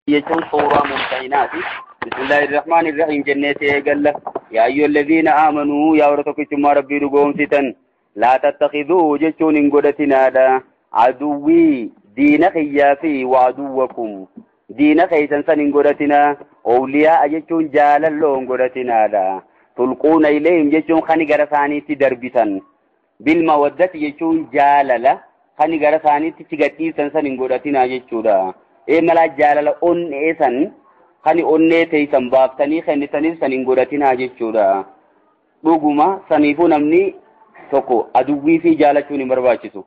يجون صورة ممتعينات. بسم الله الرحمن الرحيم. جنة يقل يا أيها الذين آمنوا يا ورثكم ربي رقوم ستن لا تتخذوا جتون قدتنا عدوي دين خيافي وعدوكم دين خيسا سن قدتنا أولياء جتون جالا لون قدتنا تلقون إليهم جتون خاني قرساني تدربتا بالمودة جتون جالا خاني قرساني تتغتي سن قدتنا جتون mala jaalala onnee san kani onnee teeysan baaftanii kennitaniif san hin godhatinaa jechuudha. Dhuguma saniifuu namni tokko aduwwii fi jaalachuun hin barbaachisu.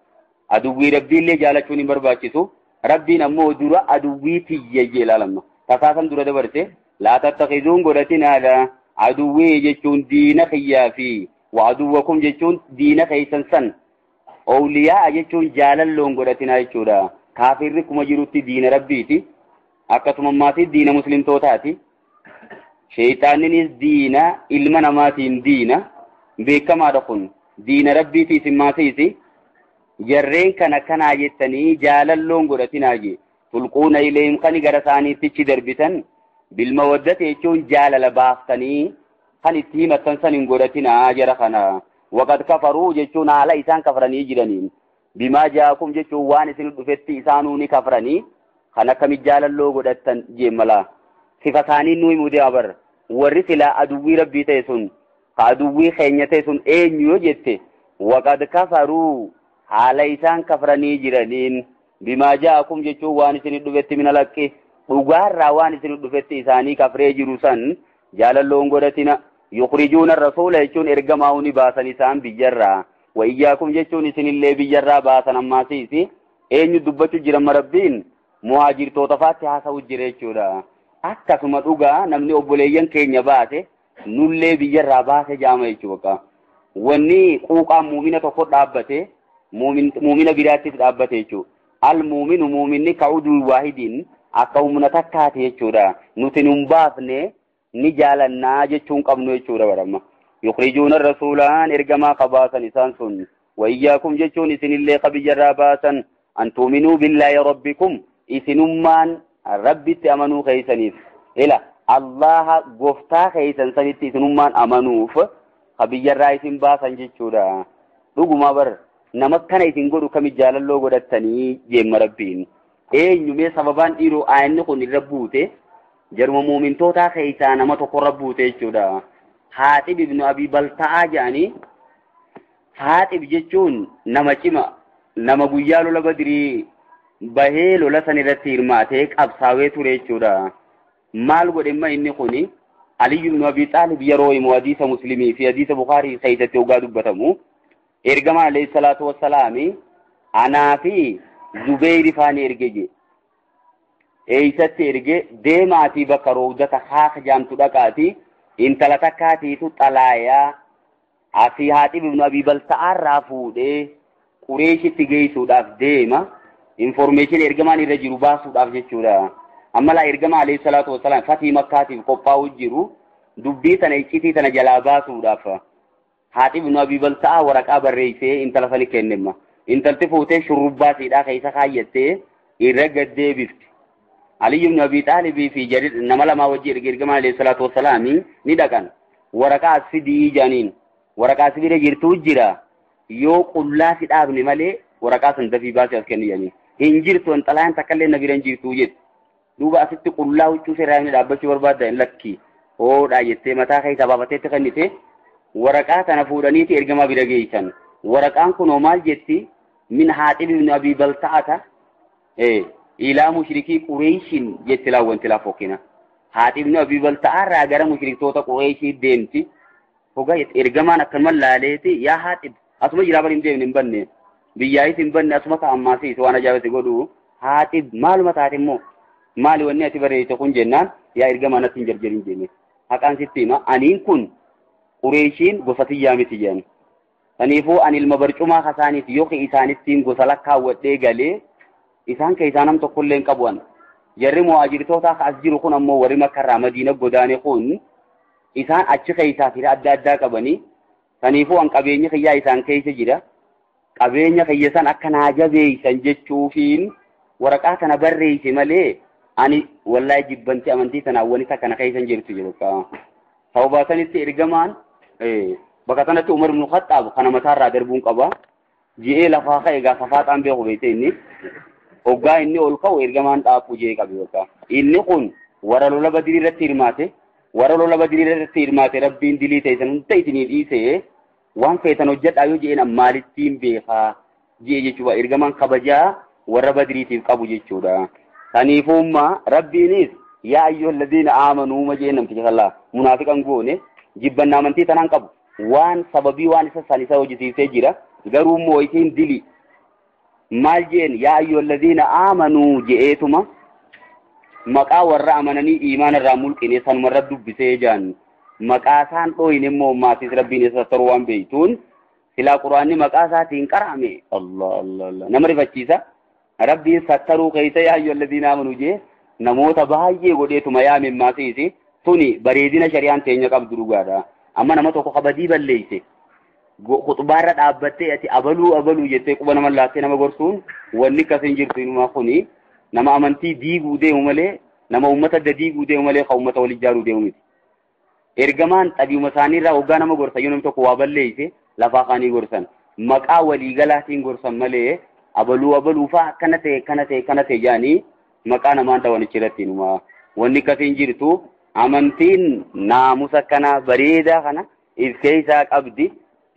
Aduwwii rabbiillee jaalachuun hin barbaachisu. Rabbiin ammoo dura aduwwii tiyyee ilaalama. Tasaasan dura dabarte laa tattakizuun godhatinaadha. Aduwwii jechuun diina kiyyaa fi waaduwwakum jechuun diina keeysan san awliyaa jechuun jaalalloon godhatinaa jechuudha. Kaafirri kuma jirutti diina rabbiiti akkasuma maatii diina muslimtootaati shayxaanninis diina ilma namaatiin diina beekamaadha kun diina rabbiitiis maatiisi jarreen kana kanaa jettanii jaalalloon godhatinaa je tulquuna ilayhim kan gara isaaniitti darbitan bilmawaddati jechuun jaalala baaftanii kan itti himatan san hin godhatinaa jara kana waqad kafaruu jechuun haala isaan kafranii jiraniin bima jaakum jechuun waan isin dhufetti isaanuu ni kafranii kan akkami jaalalloo godhatan jeemala sifasaanii nuyi mudee abar warri sila aduwwii rabbii ta'e sun ka aduwwii keenya ta'e sun eenyu yoo jette waqad kafaruu haala isaan kafranii jiraniin bima jaakum jechuun waan isin dhufetti mina laqqi dhugaarraa waan isin dhufetti isaanii kafree jiru san jaalalloon godhatina yukhrijuuna rasuula jechuun ergamaa uni baasan isaan biyyarraa وإياكم جتون سن اللي بيجرا باسن أماسيسي أين يدبتو جرم ربين مهاجر توتفات حاسو جريتشورا أكا ثم دوغا نمني أبوليين كينيا باسي نولي بيجرا باسي جامع يشوكا واني قوقا مؤمنة تفضل أبتي مؤمنة براتي تأبتي يشو المؤمن مؤمني كعودو واحدين أكا ومنتكاتي يشورا نتنم باسني نجالا ناجتون قبنو يشورا ورما يخرجون الرسولان إرجما قباسا نسانسون وإياكم جتون إسن اللي قبجر باسا أن تؤمنوا بالله ربكم إسنمان رب تأمنوا خيسانيف إلا الله قفتا خيسان سنت إسنمان أمنوف قبجر إسن باسا جتشورا لغو ما بر نمكنا إسن قدو كمجال اللو قدتني جيم ربين نمي سببان إيرو آينكو نربوته جرم مؤمن توتا خيسان ما تقربوته جتشورا Haatib ibn Abi Balta'a jedhanii Haatib jechuun nama cima nama guyyaa lola Badrii bahee lola san irratti hirmaatee qabsaawee ture jechuudha. Maal godhemma inni kuni Ali ibn Abi Talib yeroo himu hadiisa Muslimii fi hadiisa Bukhaarii keessatti ogaa dubbatamu ergama alayhi salaatu wassalaami anaa fi Zubayr faani erge eeysatti erge deemaatii bakka roobdata haaka jaamtu dhaqaati intala takkaatiitu xalaayaa asii Haatib ibn Abi Balta'a irraa fuudhee Qureeshitti geessuudhaaf deema information ergamaan irra jiru baasuudhaaf jechuudha. Amma laa ergama alayhi salaatu wassalaam fatii makkaatiif qophaa'u jiru dubbii tana iccitii tana jalaa baasuudhaaf Haatib ibn Abi Balta'a waraqaa barreessee intala sani kennema. Intalti fuutee shurrubbaasiidhaa keessa kaayyattee irra gaddeebifti. Ali ibn Abi Talib fi Jarir nama lama wajji ergama alayhi salatu wassalaam ni dhaqan waraqaa asfidii janiin waraqaa asfidii jirtu jira yoo qullaa si dhaabne malee waraqaa san dafii baasee as kenniyani hin jirtu antalaan takkallee nabiran jirtu jette duuba asitti qullaa huccuu seeraanii dhaabbachuu barbaadda lakki hoodhaa jettee mataa keessa baafateetti kennite waraqaa tana fuudhaniiti ergama bira geessan waraqaan kun maal jetti min Haatib ibn Abi Balta'ata إلى مشركي قريش يتلاو انتلا فوقنا Haatib ibn Abi Balta'a راجر مشركتوتا قريش ديمتي هوجا إرجمان أكمل لاليتي يا Haatib أسمع جرابين ديم نبني بيجاي نبني أسمع كأماسي سوانا جابت يقولوا Haatib معلومات Haatib مو معلومة إني أتبري تكون جنان يا إرجمان أتنجر جرين جني هكذا ستيما أنين كن قريشين قصتي جامتي جان أنيفو أن المبرشوما خساني يوكي إساني تيم قصلك كاوتة قالي isaan keessanam tokkolleen qabuan jarri muhaajirtoota as jiru kun ammoo warri Makkaa Madiina godaane kun isaan achi keessaa fi adda addaa qabanii saniifuu an qabeenya kiyyaa isaan keessa jira qabeenya kiyya san akka naa jabeeysan jechuufiin waraqaa kana barreesse malee ani wallahi jibbanti amantii tana wani takka na kaysan jirtu jedhuka tawbaatanitti ergamaan bakka sanatti Umar ibn Khattab kana mataarraa darbuun qaba ji'ee lafaa ka'e gaafa faaxaan beeku beekte inni hoggaa inni ol ka'u ergamaan dhaabuu jee qabe bakka inni kun warra lola Badrii irratti hirmaate rabbiin dilii ta'e san hunda isinii dhiise waan feetan hojjedhaa yoo jeen maalittiin beekaa jee jechuudha ergamaan kabajaa warra Badriitiif qabu jechuudha. Saniifumma rabbiinis yaa ayyuhalladhiina aamanuu ma jeen namticha sallaa munaafiqan goone jibbanna amantii tanaan qabu waan sababii waan isa san isa hojjisiisee jira garuu immoo isin dili maal jeen yaa ayyuhalladhiina aamanuu je'eetuma maqaa warra amananii iimaana irraa mulqine sanumarra dubbisee jaan maqaa isaan dhooyin immoo maasis rabbiin isa taruu waan beeytuun silaa quraanni maqaa isaatiin qara'ame Allah nama rifachiisa rabbiin sattaruu keessa yaa ayyuhalladhiina aamanuu jee namoota baay'ee godheetuma yaame maasiisi tuni bareedina shari'aan teenya qabdu dhugaadha amma nama tokko kabadii balleeyse khuxbaarra dhaabbattee ati abaluu jettee quba nama laattee nama gorsuun wanni akkasin jirtu inumaa kuni nama amantii diiguu deemu malee nama ummata diiguu deemu malee ka ummata wal ijaaruu deemu miti ergamaan xabiuma isaaniirraa hoggaa nama gorsan yoo namni tokko waa balleeyse lafaa kaanii gorsan maqaa waliigalaatiin gorsan malee abaluu faa kana ta'e jaanii maqaa namaan ta'anichi irratti inuma wanni akkasiin jirtu amantiin naamusa kana bareedaa kana if keessaa qabdi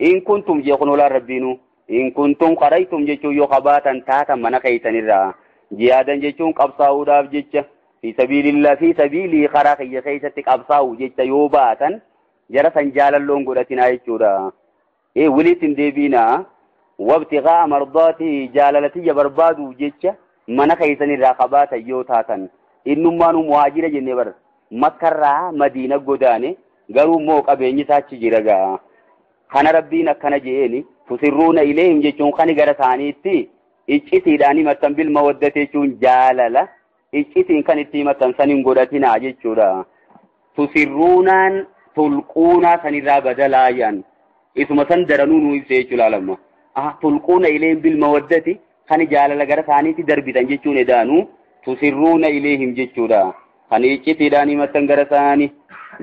in kuntum jeekun olaan rabbiinu in kuntum qaraytum jechuun yoo qabaatan taatan mana keessanirraa jihaadan jechuun qabsaa'uudhaaf jecha fi sabiilii karaa kiyya keessatti qabsaa'u jecha yoo baatan jara san jaalalloon godhatinaa jechuudha wiliitiin deebiinaa wabtiqaa mardaati jaalalati barbaadu jecha mana keessanirraa qabaatan yoo taatan innummaanu muhaajira jennee bar makkarraa madiina godaane garuu immoo qabeenyi isaachi jira gaa kana rabbiin akkana jeeni tusirruuna ileehim jechuun kan gara isaaniitti iccitiidhaan himattan bilma waddate jechuun jaalala iccitiin kan itti himattan saniin godhatinaa jechuudha tusirruunaan tulquunaa sanirraa badalaayan isuma san daranuu nu ibsee jechuu laalamma tulquuna ileehim bilma waddati kan jaalala gara isaaniitti darbitan jechuun edaanu tusirruuna ileehim jechuudha kan iccitiidhaan himattan gara isaanii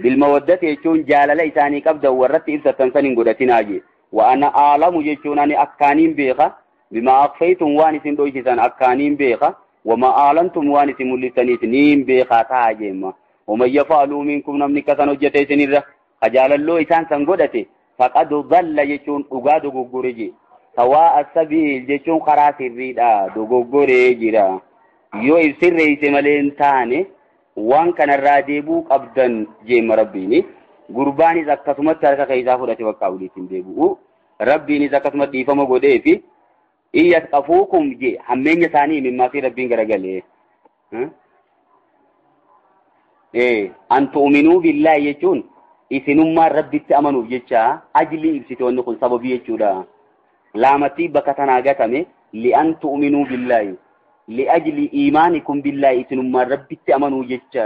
bilma waddate jechuun jaalala isaanii qabdan warratti ibsatan saniin godhatinaa je wa ana aalamu jechuun ani akkaaniin beeka bima akfaytum waan isin dhoysisan akkaaniin beeka wama aalantum waan isin mul'isaniit niin beekaa ta'a jeemma waman yafaaluu minkum namni kasan hojjete isinirra ajaalalloo isaan san godhate faqad dhalla jechuun dhugaa dogoggore je sawaa asabiil jechuun karaa sirriidha dogoggoree jira yoo ibsirreeyse malee hin taane waan kanarraa deebuu qabdan jeemma rabbiini gurbaanis akkasumatti harka keessaa fudhate bakka uliitiin deebi'u rabbiinis akkasuma dhiifama godhee fi iyyasqafuukum je hammeenya isaanii mimmaasii rabbiin garagalee an tu'minuu billaahi jechuun isinummaan rabbitti amanuuf jecha ajlii ibsite wanni kun sababii jechuudha laamatii bakka tanaa gatame li'an tu'minuu billaahi li'ajli iimaanikum billaahi isinummaan rabbitti amanuu jecha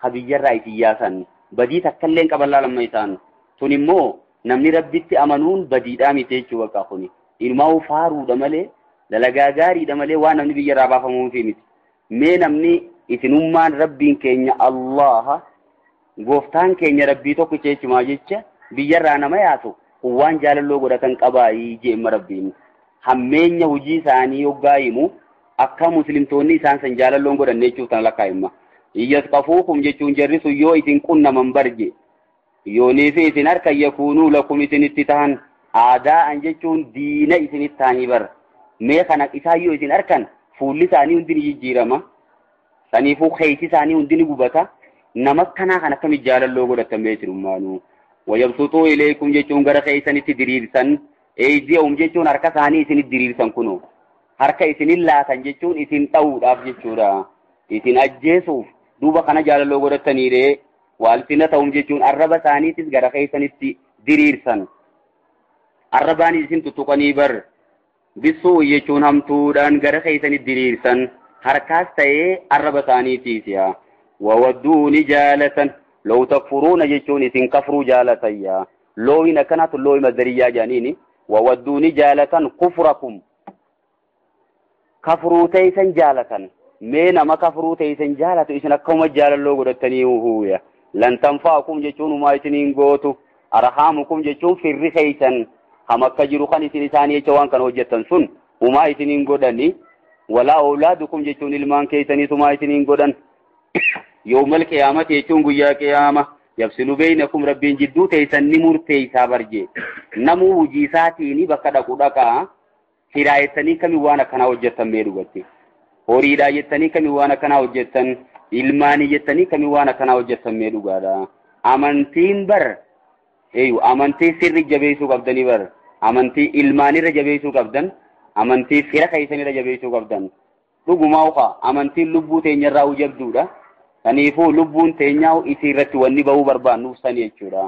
habiyyarraa isin yaasan badii takkalleen qaballaa lamma isaan tun immoo namni rabbitti amanuun badiidhaa miti jechuu bakka kuni ilmaa'u faaruudha malee dalagaa gaariidha malee waan namni biyyarraa baafamuufi miti mee namni isinummaan rabbiin keenya Allah gooftaan keenya rabbii tokko jechumaa jecha biyyarraa nama yaasu waan jaalalloo godhatan qabaayii jeemma rabbiin hammeenya hojii isaanii yoggaa himu akka muslimtoonni isaan san jaalalloon godhanne jechuuf tan lakkaa'imma iyyasqafuukum jechuun jarrisu yoo isin qunnaman barje yooniifi isin harka yakuunuu lakum isinitti tahan aadaa'an jechuun diina isinitti tahanii bar mee kana isaan yoo isin harkan fuulli isaanii hundi ni jijjiirama saniifuu keeysi isaanii hundi ni gubata nama kanaa kan akkamitti jaalalloo godhatan beetirummaanuu wayabsutuu ileekum jechuun gara keeysanitti diriirsan eeydiyahum jechuun harka isaanii isinitti diriirsan kunoo harka isinin laatan jechuun isin dha'uudhaaf jechuudha isin ajjeesuuf duuba kana jaalalloo godhataniire waalsinatahum jechuun arraba isaaniitis gara keeysanitti diriirsan arrabaanis isin tuttuqanii bar bisuu jechuun hamtuudhaan gara keeysanitti diriirsan harkaas ta'ee arraba isaaniitiis yaa wawadduuni jaalatan law takfuruuna jechuun isin kafruu jaalatan yaa looyin akkanaatu looyi mazdariyyaa jaaniini wawadduuni jaalatan kufrakum kafruu teeysan jaalatan mee nama kafruu teeysan jaalatu isin akkuma jaalalloo godhattanii huuya lan tanfa'akum jechuun umaa isiniin gootu arhaamukum jechuun firri keeysan ham akka jiru kan isin isaanii jecha waan kana hojjettan sun umaa isiniin godhani walaa awlaadukum jechuun ilmaan keeysanii umaa isiniin godhan yawmal qiyaamati jechuun guyyaa qiyaama yafsilu baynakum rabbiin jidduu teeysan ni murteeysaa barje namuu hujii isaatiini bakka dhaqu dhaqaa hiraayettanii kami waan akkanaa hojjettan mee dhugatti horiidhaa jettanii kami waan akkanaa hojjettan ilmaanii jettanii kami waan akkanaa hojjettan mee dhugaadha amantiin bar amantii sirri jabeessuu qabdanii bar amantii ilmaanirra jabeessuu qabdan amantii fira keessanirra jabeessuu qabdan dhugumaa uqa amantiin lubbuu teenyarraa hujabduudha saniifuu lubbuun teenyaa isiirratti wanni bahuu barbaannuuf sani jechuudha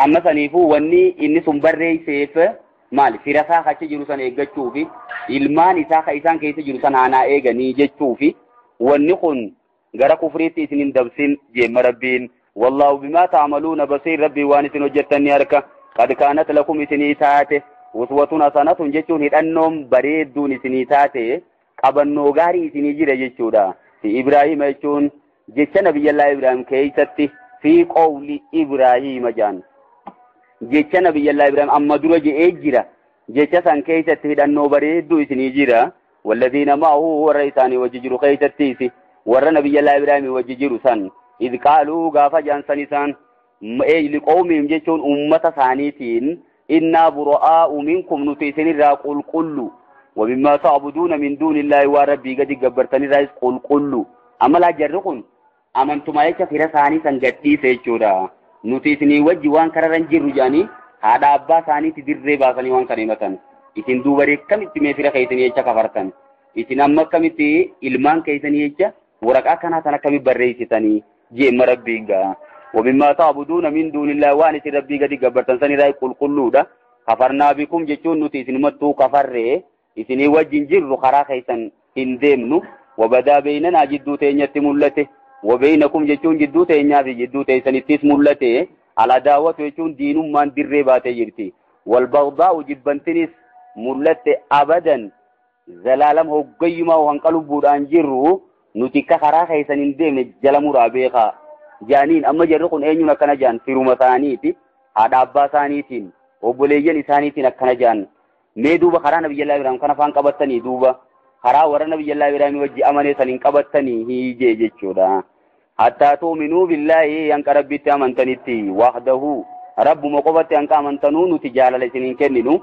amma saniifuu wanni inni sun barreesseef maal firasaa achi jiru san eeggachuufi ilmaan isaa ka isaan keessa jiru san aanaa eeganii jechuufi wanni kun gara kufriitti isin hin dabsin jeemma rabbiin wallahu bimaa ta'maluuna basiir rabbii waan isin hojjettan ni arka qad kaanat lakum isinii taate uswatun hasanatun jechuun hidhannoon bareedduun isinii taate qabannoo gaarii isinii jira jechuudha fi Ibraahima jechuun jecha nabiyyallaa Ibraahim keessatti fi qawli Ibraahima jaan jecha nabiyyallaa Ibraahim amma dura je'ee jira jecha san keessatti hidhannoo bareedduu isinii jira walladhiina ma'ahu warra isaanii wajji jiru keessattiisi warra nabiyyallaa Ibraahim wajji jiru san idh qaaluu gaafa jaansan isaan liqawmihim jechuun ummata isaaniitiin innaa bura'aa'u minkum nuti isinirraa qulqullu ومما تعبدون من دون الله وربي قد جبرتني رئيس قل قلوا أما لا جرقون أما أنتم أيش في رساني سنجتي سيجورا نتيسني وجه وان كررن جرجاني هذا أبا ساني تدير باسني وان كريمة إتن دوبري كم إتمي في رخيتني يجا كفرتن إتن أما كم إتي إلمان كيتني يجا ورقا كنا تنا كم بريستني جي مربي جا ومما تعبدون من دون الله وان ربي قد جبرتن سني رئيس قل قلوا ده كفرنا بكم جتون نتيسني متو كفره إثني وجه جر خراخ إثن هندمنو وبدا بيننا جدو تينيت ملته وبينكم جتون جدو تينيا في جدو تيسن التيس ملته على دعوة يجون دين من دربات يرتي والبغضاء جبنتنس ملته أبدا زلالم هو قيمة وهنقلب بودان جرو نتيك خراخ إثن هندمن جلمو رابيخا جانين أما جرقون أينيو نكنا جان في رمثانيتي هذا أبا ثانيتين وبليجن ثانيتين نكنا جان mee duuba karaa nabiyyallaa Ibraahim kana faan qabattanii duuba karaa warra nabiyyallaa Ibraahim wajji amane saniin qabattanii hiijee jechuudha hattaa tu'minuu billaahi hanqa rabbitti amantanitti wahdahu rabbuma qofatti hanqa amantanuu nuti jaalala isiniin kenninu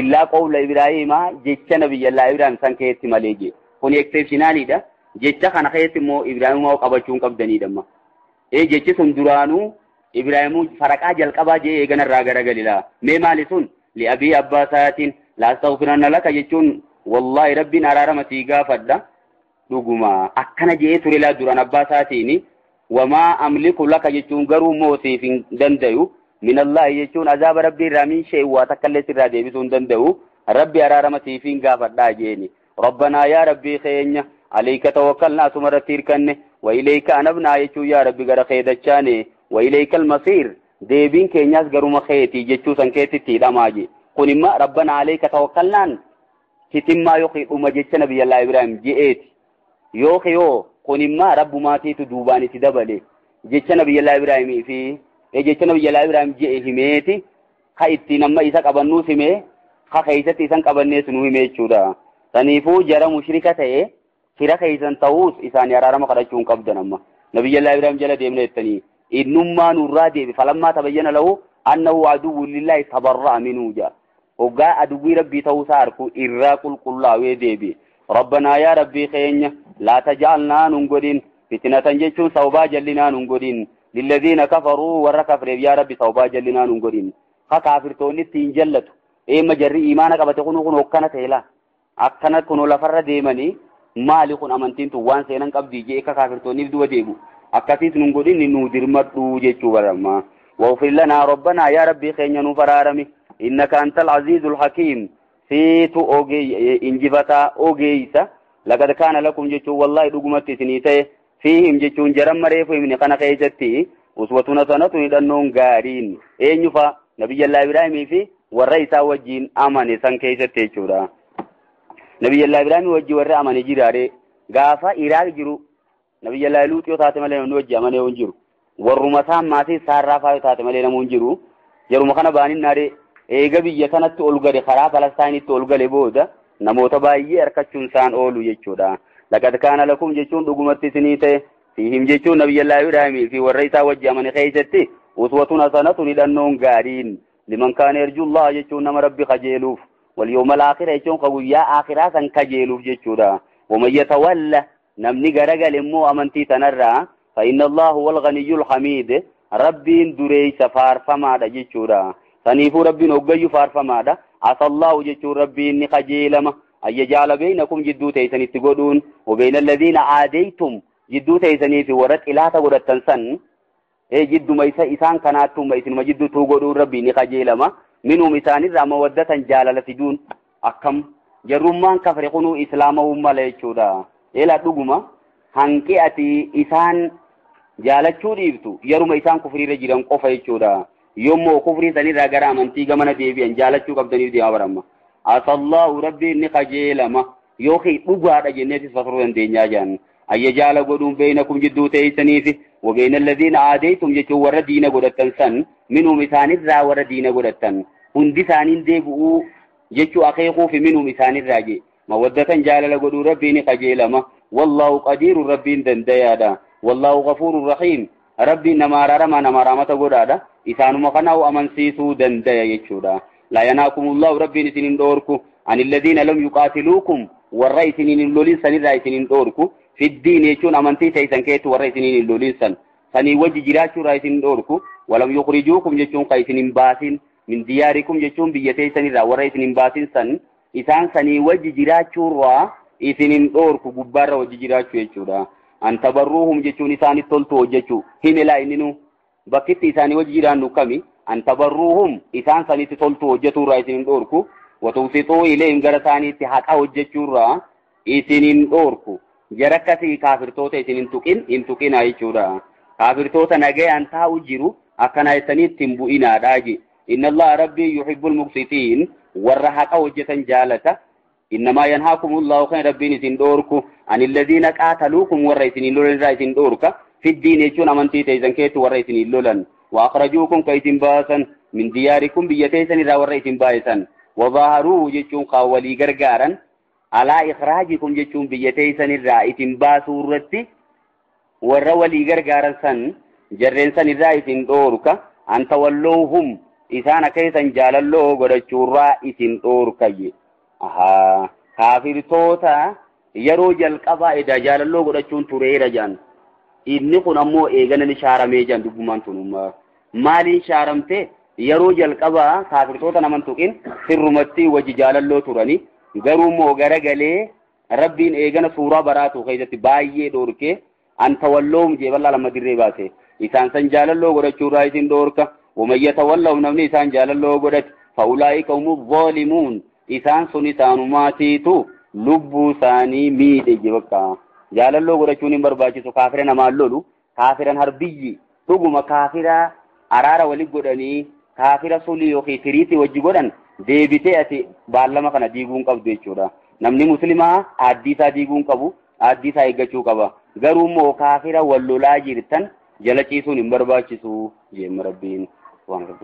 illaa qawla Ibraahimaa jecha nabiyyallaa Ibraahim san keessatti malee je kun exceptionalidha jecha kana keessatti immoo Ibraahimaa qabachuun qabdanidha jechi sun duraanuu Ibraahimuu faraqaa jalqabaa jee eeganarraa garagalila mee maali sun لأبي أباسات لا استغفرن لك يجون والله ربي أرارمتي غافدا دوغما أكنا جيت رلا دران أباساتيني وما أملك لك يجون غرو موسي في دنديو من الله يجون عذاب ربي رامين شيء واتكلت الرادي بسون دنديو ربي أرارمتي في غافدا جيني ربنا يا ربي خينيا عليك توكلنا سمر تيركن وإليك أنبنا يجو يا ربي غر خيدچاني وإليك المصير deebiin keenyaas garuma keeti jechuu san keetitti hidhamaaje kun imma rabbana alayka tawakkalnaan hitimmaa yookiin dhuma jecha nabiyyallaa Ibraahim je'eeti yoo kun imma rabbumaatiitu duubaan itti dabale jecha nabiyyallaa Ibraahimii fi jecha nabiyyallaa Ibraahim je'e himeeti ka ittiin amma isa qabannuus himee ka keessatti isan qabannees nu himee jechuudha saniifuu jara mushrika ta'e fira keessan ta'uus isaanii araarama kadhachuun qabdan amma nabiyyallaa Ibraahim jala deemne jettanii إنما نرادي فلما تبين له أنه عدو لله تبرأ منه جاء وقاء عدو ربي توساركو إراك القلا ويديبي ربنا يا ربي خينيا لا تجعلنا ننقدين فتنة جيشون صوبا جلنا ننقدين للذين كفروا وركفر يا ربي صوبا جلنا ننقدين كافر توني تنجلت إما جري إيمانك بتكونوا وكانت هلا أكنت كنوا لفر ديماني مالك أمنتين توان سينان قبضي جيكا كافر توني بدو ديبو أكثيت نقولين إنه درمت وجه ورما واغفر لنا ربنا يا ربي خينيا نفرارمي إنك أنت العزيز الحكيم سيتو أوجي إنجبتا أوجيسا لقد كان لكم جتو والله دقمت سنيته فيهم جتون جرم مريفو من قنا خيجتي أسوتنا سنة إدنون غارين ينفع نبي الله إبراهيم في والرئيس وجين أمان سن كيجتي شورا نبي الله إبراهيم وجي ورّا أمان جيراري gaafa Iraaq jiru nabiyyi Luuxiyoo taate malee namni wajji amanee hin jiru warruma isaan maatii saarraa fa'aa taate malee namuu hin jiru yeruma kana baanin naadee eega biyya kanatti ol gale karaa Palestaayinitti ol gale booda namoota baay'ee harkachuun isaan oolu jechuudha. Laqad kaana lakum jechuun dhugumatti isinii ta'e fiihim jechuun nabiyyi Ibraahimii fi warra isaa wajji amane keessatti uswatun hasanatun hidhannoon gaariin liman kaana yarjullaha jechuun nama rabbi kajeeluuf wal yawmal aakhira jechuun guyyaa aakhiraa san kajeeluuf jechuudha. ومن يتولى نمني غرغل مو امنتي تنرا فإن الله هو الغني الحميد ربي دري سفار فما دجچورا سنيفو ربي نوغيو فار فما دا عسى الله جچو ربي ني خجيلما اي جعل بينكم جدو تيسني تغدون وبين الذين عاديتم جدو تيسني في ورت الى تغدتن سن اي جدو ميسا اسان كناتو ميسن مجدو تغدو ربي ني خجيلما منهم اسان ذا مودة جالل سجون اكم jarummaan kafre kunu islaamummaa leechuudha ela dhuguma hanqi ati isaan jaalachuu dhiibtu yeruma isaan kufriirra jiran qofa jechuudha yommoo kufrii sanirraa gara amantii gamana deebi'an jaalachuu qabdaniif deemaa baramma asallahu rabbiin ni qajeelama yookiin dhugaadha jenneetis fasaruu dandeenyaa jaan ayya jaala godhuun beeynakum jidduu teeysaniifi wabeeyna alladhiina aadeytum jechuun warra diina godhattan san minhum isaanirraa warra diina godhattan hundi isaaniin deebi'uu jechu akeekuu fi minhum isaanirraa je mawaddatan jaalala godhuu rabbiin qajeelama wallahu qadiiru rabbiin dandayaadha wallahu ghafuurur rahiim rabbiin nama araarama nama rahmata godhaadha isaanuma kanaa'u amansiisuu dandaya jechuudha la yanaakumullahu rabbiin isinin dhoorku anil ladhiina lam yuqaatiluukum warra isinin lolin sanirraa isinin dhoorku fiddiin jechuun amantii teeysan keetti warra isinin lolin san sanii wajji jiraachuurraa isinin dhoorku walam yukhrijuukum jechuun ka isinin baasin min diyaarikum jechuun biyya teeysanirraa warra isinin baasin san isaan sanii wajji jiraachurraa isinin dhoorku gubbaarra wajji jiraachuu jechuudha an tabarruhum jechuun isaanitti toltu hojjechuu himela inninu bakkitti isaanii wajji jiraannu kami an tabarruhum isaan sanitti toltu hojjetuurraa isinin dhoorku watuusituu ilayhim gara isaaniitti haqa hojjechuurraa isinin dhoorku jara akkasii kaafirtoota isinin hin tuqinaa jechuudha kaafirtoota nagayaan taa'u jiru akkana jettaniitti hin bu'inaadhaaji إن الله ربي يحب المقسطين والرحقة وجة جالة إنما ينهاكم الله خير ربي نسين دوركو عن الذين قاتلوكم والرئيسين اللولن رئيسين دورك في الدين يجون أمنتي تيزن كيتو والرئيسين اللولن وأخرجوكم كيتن باسا من دياركم بيتيسن را والرئيسين باسا وظاهروا جيشون قاولي غرغارا على إخراجكم جيشون بيتيسن الرئيسين باسو رتي والرولي غرغارا سن جرين سن الرئيسين دورك أن تولوهم isaan keessan jaalalloo godhachuurraa isin dhoorkayye kaafirtoota yeroo jalqabaa eda jaalalloo godhachuun tureera jaan inni kun ammoo eeganan shaaramee jaan dubbumaan tunummaa maaliin shaaramte yeroo jalqabaa kaafirtoota naman tuqin sirrumatti wajji jaalalloo turani garuu immoo garagalee rabbiin eegana suuraa baraatu keessatti baay'ee dhoorke an tawalloom jeeballaa lama dirree baase isaan san jaalalloo godhachuurraa isin dhoorka ومن يتولوا نمني إسان جال الله قدت فأولئك هم الظالمون إسان سنسان ماتيتو لبو ثاني ميد جبكا جال الله قدتشوني برباچسو كافرين ما اللولو كافرين هربيي تقوم كافرا أرارا ولي قدني كافرا سوليو خي تريتي وجي قدن ديبتي أتي بالما كان ديقون قبضو يچورا نمني مسلمة عديسا ديقون قبو عديسا إيقاچو قبا غرو مو كافرا واللولا جيرتن جلچيسو نمبرباچسو جيم ربين وان رب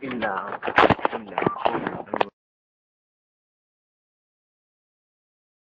العالمين